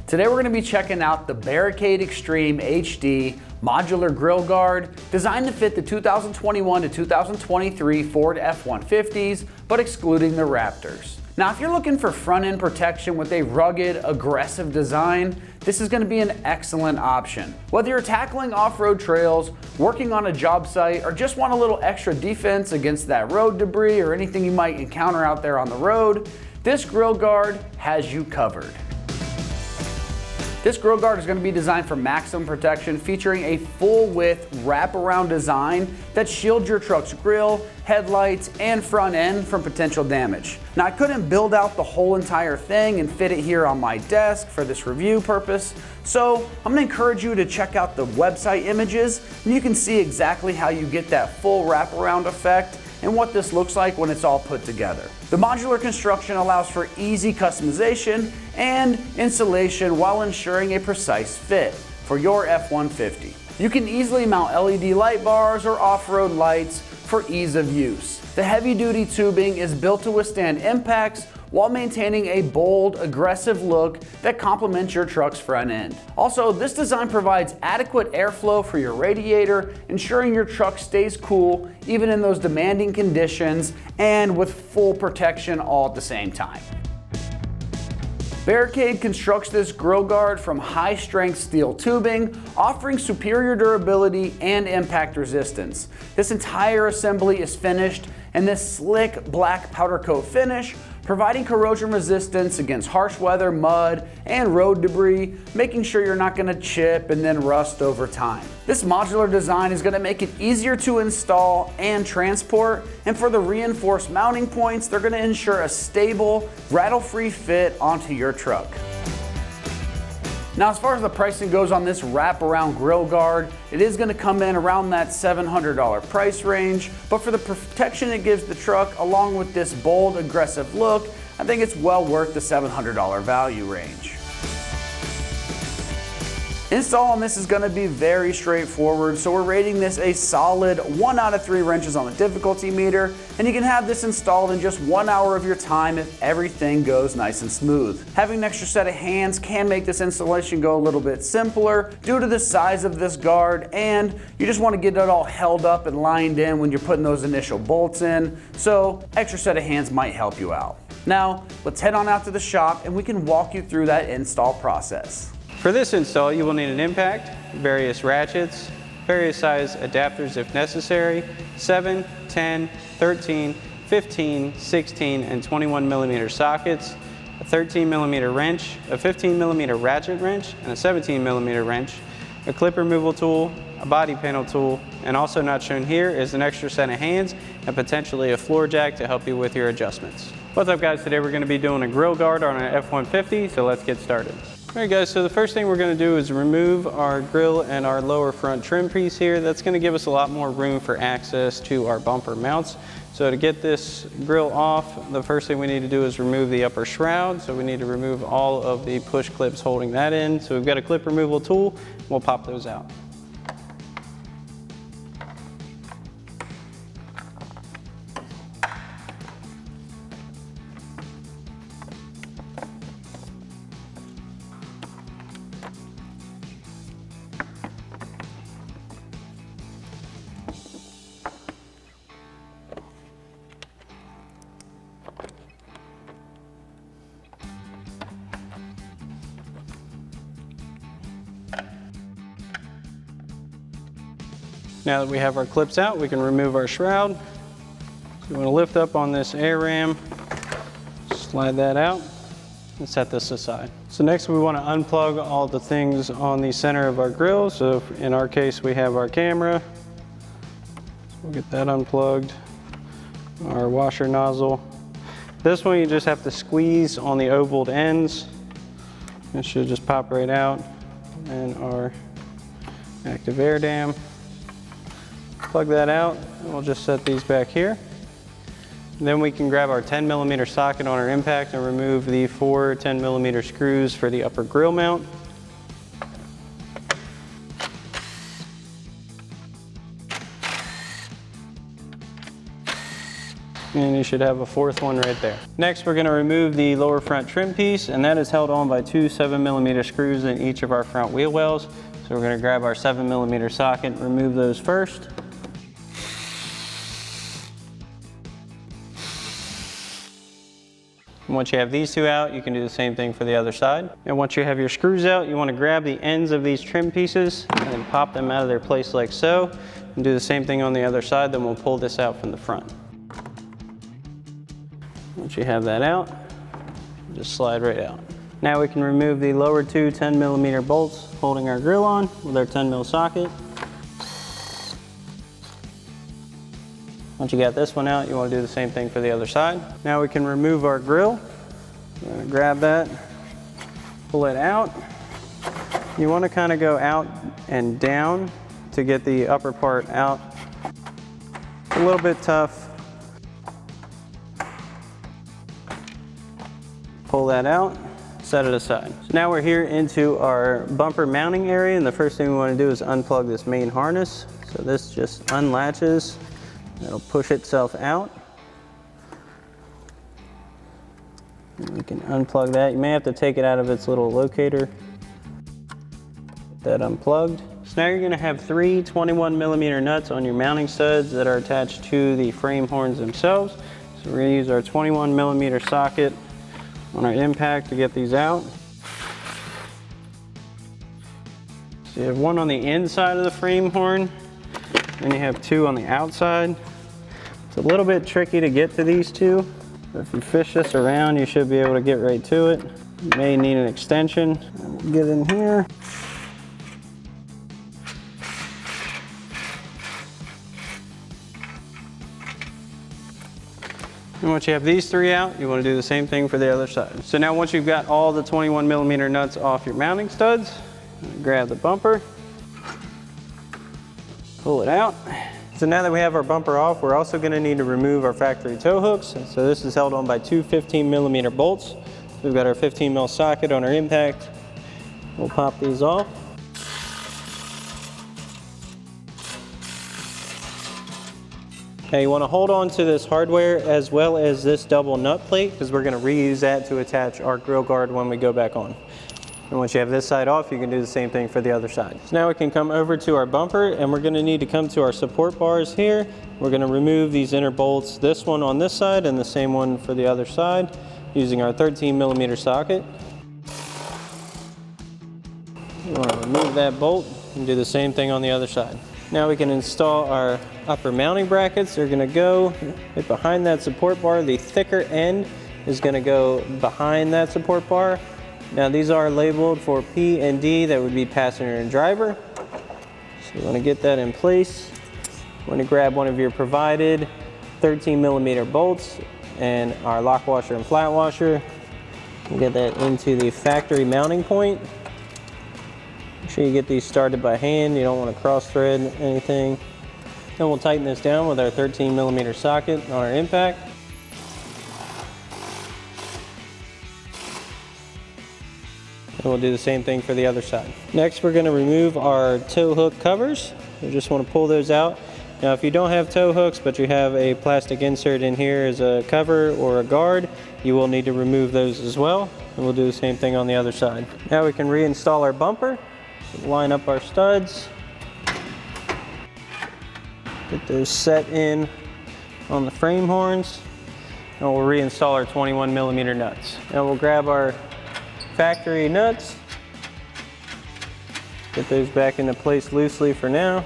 Today we're going to be checking out the Barricade Extreme HD modular grill guard designed to fit the 2021 to 2023 Ford F-150s, but excluding the Raptors. Now, if you're looking for front end protection with a rugged, aggressive design, this is going to be an excellent option. Whether you're tackling off-road trails, working on a job site, or just want a little extra defense against that road debris or anything you might encounter out there on the road, this grill guard has you covered. This grill guard is going to be designed for maximum protection, featuring a full-width wraparound design that shields your truck's grill, headlights, and front end from potential damage. Now, I couldn't build out the whole entire thing and fit it here on my desk for this review purpose, so I'm going to encourage you to check out the website images, and you can see exactly how you get that full wraparound effect and what this looks like when it's all put together. The modular construction allows for easy customization and installation while ensuring a precise fit for your F-150. You can easily mount LED light bars or off-road lights for ease of use. The heavy-duty tubing is built to withstand impacts while maintaining a bold, aggressive look that complements your truck's front end. Also, this design provides adequate airflow for your radiator, ensuring your truck stays cool even in those demanding conditions and with full protection all at the same time. Barricade constructs this grill guard from high-strength steel tubing, offering superior durability and impact resistance. This entire assembly is finished in this slick black powder coat finish, providing corrosion resistance against harsh weather, mud, and road debris, making sure you're not going to chip and then rust over time. This modular design is going to make it easier to install and transport, and for the reinforced mounting points, they're going to ensure a stable, rattle-free fit onto your truck. Now, as far as the pricing goes on this wraparound grill guard, it is going to come in around that $700 price range, but for the protection it gives the truck, along with this bold, aggressive look, I think it's well worth the $700 value range. Install on this is going to be very straightforward, so we're rating this a solid 1 out of 3 wrenches on the difficulty meter, and you can have this installed in just 1 hour of your time if everything goes nice and smooth. Having an extra set of hands can make this installation go a little bit simpler due to the size of this guard, and you just want to get it all held up and lined in when you're putting those initial bolts in, so extra set of hands might help you out. Now, let's head on out to the shop and we can walk you through that install process. For this install, you will need an impact, various ratchets, various size adapters if necessary, 7, 10, 13, 15, 16, and 21 millimeter sockets, a 13 millimeter wrench, a 15 millimeter ratchet wrench, and a 17 millimeter wrench, a clip removal tool, a body panel tool, and also not shown here is an extra set of hands and potentially a floor jack to help you with your adjustments. What's up, guys? Today we're going to be doing a grill guard on an F-150, so let's get started. Alright guys, so the first thing we're going to do is remove our grill and our lower front trim piece here. That's going to give us a lot more room for access to our bumper mounts. So to get this grill off, the first thing we need to do is remove the upper shroud. So we need to remove all of the push clips holding that in. So we've got a clip removal tool, we'll pop those out. Now that we have our clips out, we can remove our shroud. So we want to lift up on this air ram, slide that out, and set this aside. So next we want to unplug all the things on the center of our grill. So in our case, we have our camera. So we'll get that unplugged. Our washer nozzle. This one you just have to squeeze on the ovaled ends. It should just pop right out. And our active air dam. Plug that out, and we'll just set these back here. And then we can grab our 10 millimeter socket on our impact and remove the 4 10 millimeter screws for the upper grill mount. And you should have a fourth one right there. Next, we're gonna remove the lower front trim piece, and that is held on by two 7mm screws in each of our front wheel wells. So we're gonna grab our 7mm socket, remove those first. And once you have these two out, you can do the same thing for the other side. And once you have your screws out, you wanna grab the ends of these trim pieces and then pop them out of their place like so. And do the same thing on the other side, then we'll pull this out from the front. Once you have that out, just slide right out. Now we can remove the lower two 10mm bolts holding our grill on with our 10mm socket. Once you got this one out, you want to do the same thing for the other side. Now we can remove our grill. We're going to grab that, pull it out. You want to kind of go out and down to get the upper part out. A little bit tough. Pull that out, set it aside. So now we're here into our bumper mounting area, and the first thing we want to do is unplug this main harness. So this just unlatches, it'll push itself out. And we can unplug that. You may have to take it out of its little locator. Get that unplugged. So now you're going to have three 21mm nuts on your mounting studs that are attached to the frame horns themselves. So we're going to use our 21mm socket on our impact to get these out. So you have one on the inside of the frame horn, and you have two on the outside. It's a little bit tricky to get to these two, but if you fish this around, you should be able to get right to it. You may need an extension. We'll get in here. And once you have these three out, you want to do the same thing for the other side. So now once you've got all the 21mm nuts off your mounting studs, grab the bumper, pull it out. So now that we have our bumper off, we're also going to need to remove our factory tow hooks. So this is held on by two 15mm bolts. So we've got our 15mm socket on our impact. We'll pop these off. Now you want to hold on to this hardware as well as this double nut plate, because we're going to reuse that to attach our grill guard when we go back on. And once you have this side off, you can do the same thing for the other side. So now we can come over to our bumper, and we're going to need to come to our support bars here. We're going to remove these inner bolts, this one on this side and the same one for the other side, using our 13mm socket. You want to remove that bolt and do the same thing on the other side. Now we can install our upper mounting brackets. They're going to go right behind that support bar. The thicker end is going to go behind that support bar. Now these are labeled for P and D, that would be passenger and driver. So you want to get that in place. You want to grab one of your provided 13mm bolts and our lock washer and flat washer. And get that into the factory mounting point. Make sure you get these started by hand. You don't want to cross thread anything. Then we'll tighten this down with our 13mm socket on our impact. And we'll do the same thing for the other side. Next, we're going to remove our tow hook covers. You just want to pull those out. Now, if you don't have tow hooks, but you have a plastic insert in here as a cover or a guard, you will need to remove those as well. And we'll do the same thing on the other side. Now we can reinstall our bumper. Line up our studs. Get those set in on the frame horns. And we'll reinstall our 21mm nuts. Now we'll grab our factory nuts. Get those back into place loosely for now.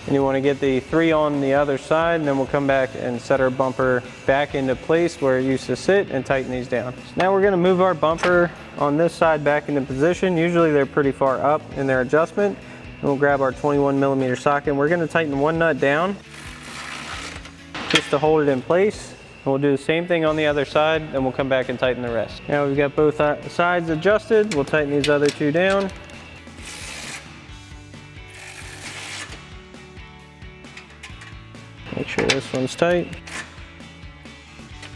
And you want to get the three on the other side, and then we'll come back and set our bumper back into place where it used to sit and tighten these down. So now we're going to move our bumper on this side back into position. Usually they're pretty far up in their adjustment. And we'll grab our 21mm socket, and we're going to tighten one nut down just to hold it in place. And we'll do the same thing on the other side, and we'll come back and tighten the rest. Now we've got both sides adjusted. We'll tighten these other two down. Make sure this one's tight.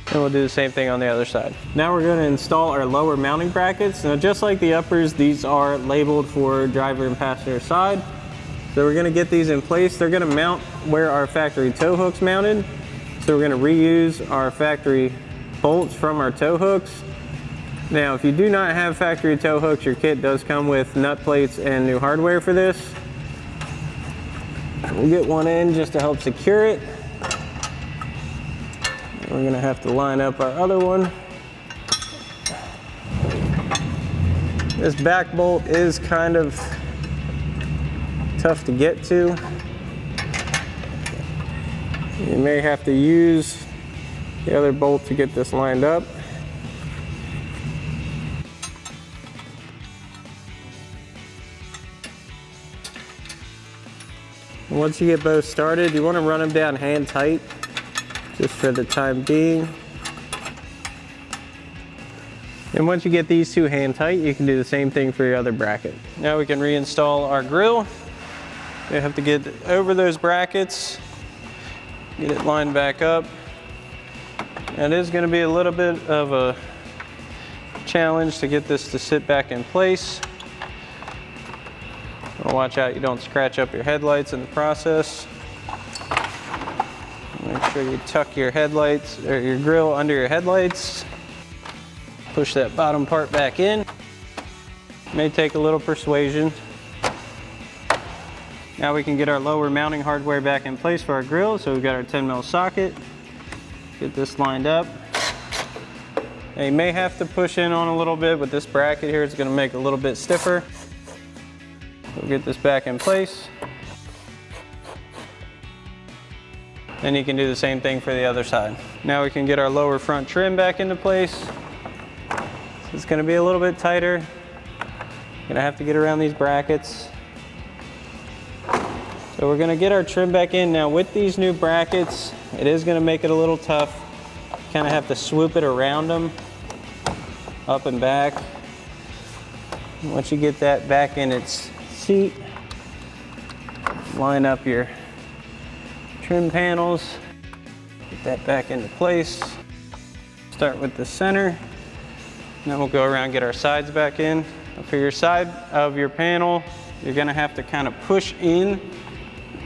And we'll do the same thing on the other side. Now we're going to install our lower mounting brackets. Now just like the uppers, these are labeled for driver and passenger side. So we're gonna get these in place. They're gonna mount where our factory tow hook's mounted. So we're gonna reuse our factory bolts from our tow hooks. Now, if you do not have factory tow hooks, your kit does come with nut plates and new hardware for this. We'll get one in just to help secure it. We're gonna have to line up our other one. This back bolt is kind of tough to get to. You may have to use the other bolt to get this lined up. Once you get both started, you want to run them down hand tight, just for the time being. And once you get these two hand tight, you can do the same thing for your other bracket. Now we can reinstall our grill. You have to get over those brackets, get it lined back up. And it is going to be a little bit of a challenge to get this to sit back in place. Watch out you don't scratch up your headlights in the process. Make sure you tuck your headlights or your grill under your headlights. Push that bottom part back in. May take a little persuasion. Now we can get our lower mounting hardware back in place for our grill. So we've got our 10mm socket. Get this lined up. Now you may have to push in on a little bit with this bracket here. It's going to make it a little bit stiffer. We'll get this back in place. Then you can do the same thing for the other side. Now we can get our lower front trim back into place. It's going to be a little bit tighter. Going to have to get around these brackets. So we're going to get our trim back in. Now with these new brackets, it is going to make it a little tough. Kind of have to swoop it around them, up and back. Once you get that back in its seat, line up your trim panels, get that back into place. Start with the center. Then we'll go around and get our sides back in. For your side of your panel, you're gonna have to kind of push in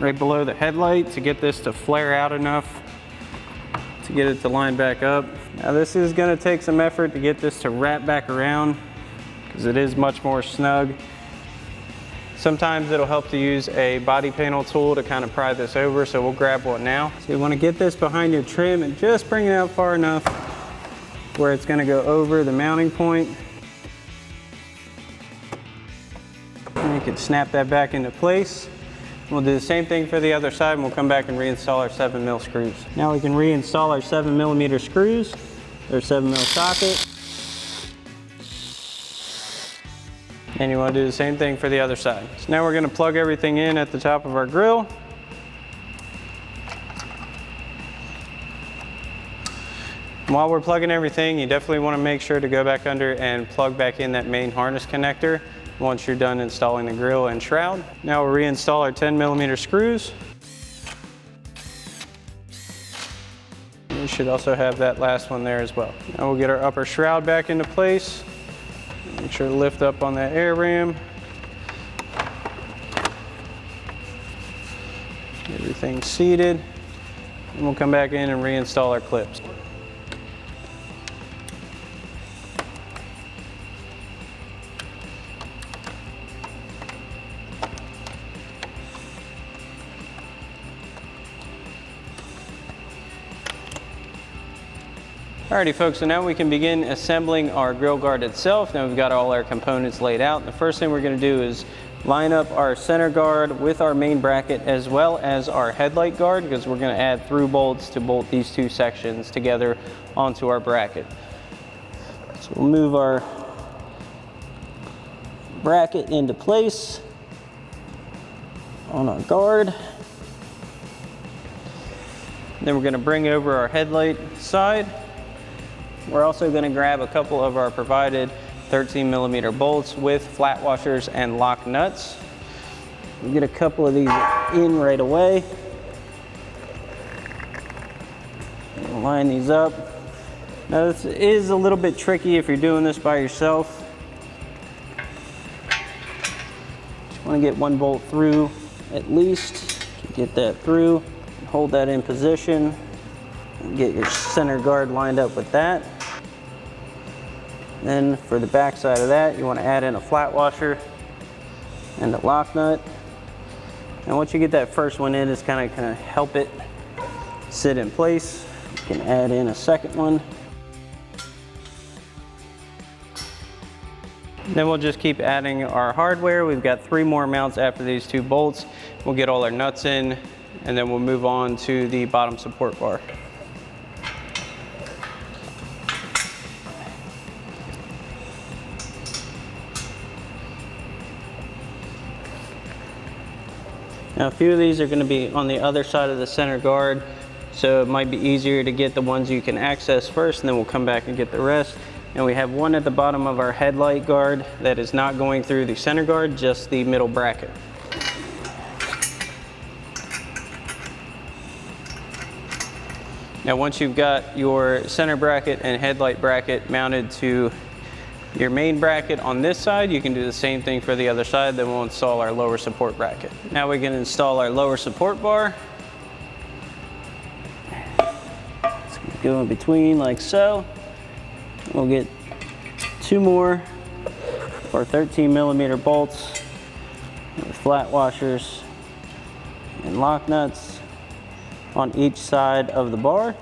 right below the headlight to get this to flare out enough to get it to line back up. Now this is gonna take some effort to get this to wrap back around because it is much more snug. Sometimes it'll help to use a body panel tool to kind of pry this over, so we'll grab one now. So you wanna get this behind your trim and just bring it out far enough where it's going to go over the mounting point. And you can snap that back into place. We'll do the same thing for the other side, and we'll come back and reinstall our 7mm screws. Now we can reinstall our 7mm screws, their 7mm socket. And you want to do the same thing for the other side. So now we're going to plug everything in at the top of our grill. While we're plugging everything, you definitely want to make sure to go back under and plug back in that main harness connector once you're done installing the grill and shroud. Now we'll reinstall our 10mm screws. You should also have that last one there as well. Now we'll get our upper shroud back into place. Make sure to lift up on that air ram. Everything's seated. And we'll come back in and reinstall our clips. Alrighty folks, so now we can begin assembling our grill guard itself. Now we've got all our components laid out. The first thing we're going to do is line up our center guard with our main bracket as well as our headlight guard, because we're going to add through bolts to bolt these two sections together onto our bracket. So we'll move our bracket into place on our guard. Then we're going to bring over our headlight side. We're also going to grab a couple of our provided 13mm bolts with flat washers and lock nuts. We'll get a couple of these in right away. Line these up. Now this is a little bit tricky if you're doing this by yourself. Just want to get one bolt through at least to get that through. Hold that in position and get your center guard lined up with that. Then for the back side of that, you want to add in a flat washer and a lock nut. And once you get that first one in, it's kind of help it sit in place. You can add in a second one. Then we'll just keep adding our hardware. We've got 3 more mounts after these 2 bolts. We'll get all our nuts in, and then we'll move on to the bottom support bar. Now a few of these are going to be on the other side of the center guard, so it might be easier to get the ones you can access first, and then we'll come back and get the rest. And we have one at the bottom of our headlight guard that is not going through the center guard, just the middle bracket. Now once you've got your center bracket and headlight bracket mounted to your main bracket on this side, you can do the same thing for the other side. Then we'll install our lower support bracket. Now we can install our lower support bar. It's gonna go in between like so. We'll get 2 more for 13mm bolts with flat washers and lock nuts on each side of the bar.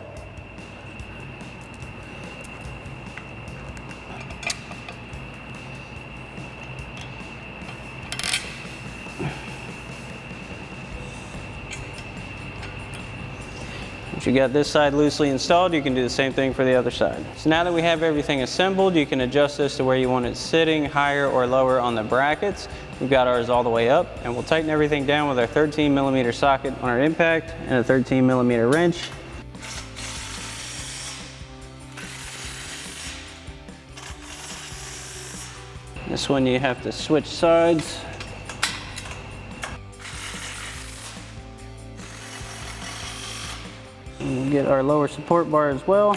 Once you got this side loosely installed, you can do the same thing for the other side. So now that we have everything assembled, you can adjust this to where you want it sitting, higher or lower on the brackets. We've got ours all the way up, and we'll tighten everything down with our 13mm socket on our impact and a 13mm wrench. This one you have to switch sides. And we'll get our lower support bar as well.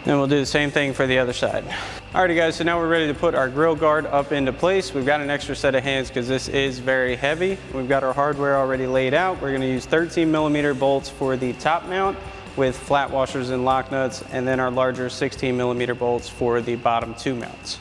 And we'll do the same thing for the other side. Alrighty guys, so now we're ready to put our grill guard up into place. We've got an extra set of hands because this is very heavy. We've got our hardware already laid out. We're gonna use 13mm bolts for the top mount with flat washers and lock nuts, and then our larger 16mm bolts for the bottom 2 mounts.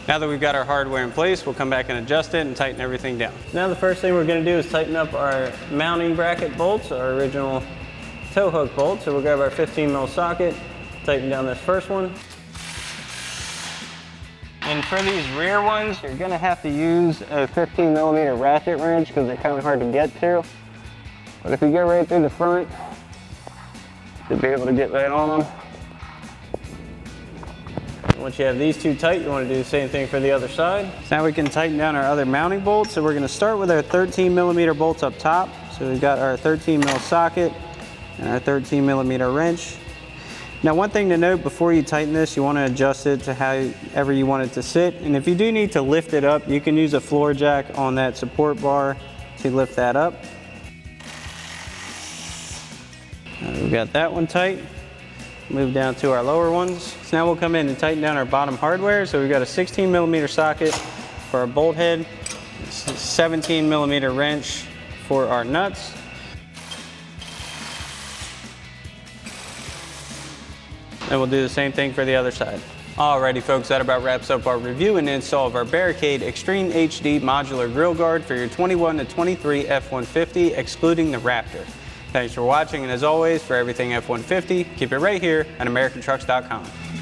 Now that we've got our hardware in place, we'll come back and adjust it and tighten everything down. Now the first thing we're going to do is tighten up our mounting bracket bolts, our original tow hook bolts. So we'll grab our 15mm socket, tighten down this first one. And for these rear ones, you're going to have to use a 15mm ratchet wrench because they're kind of hard to get to. But if you go right through the front, you'll be able to get right on them. Once you have these 2 tight, you want to do the same thing for the other side. So now we can tighten down our other mounting bolts. So we're going to start with our 13mm bolts up top. So we've got our 13mm socket and our 13mm wrench. Now one thing to note before you tighten this, you want to adjust it to however you want it to sit. And if you do need to lift it up, you can use a floor jack on that support bar to lift that up. We've got that one tight. Move down to our lower ones. So now we'll come in and tighten down our bottom hardware. So we've got a 16mm socket for our bolt head, 17mm wrench for our nuts. And we'll do the same thing for the other side. Alrighty folks, that about wraps up our review and install of our Barricade Extreme HD modular grill guard for your 21 to 23 F-150, excluding the Raptor. Thanks for watching, and as always, for everything F-150, keep it right here at AmericanTrucks.com.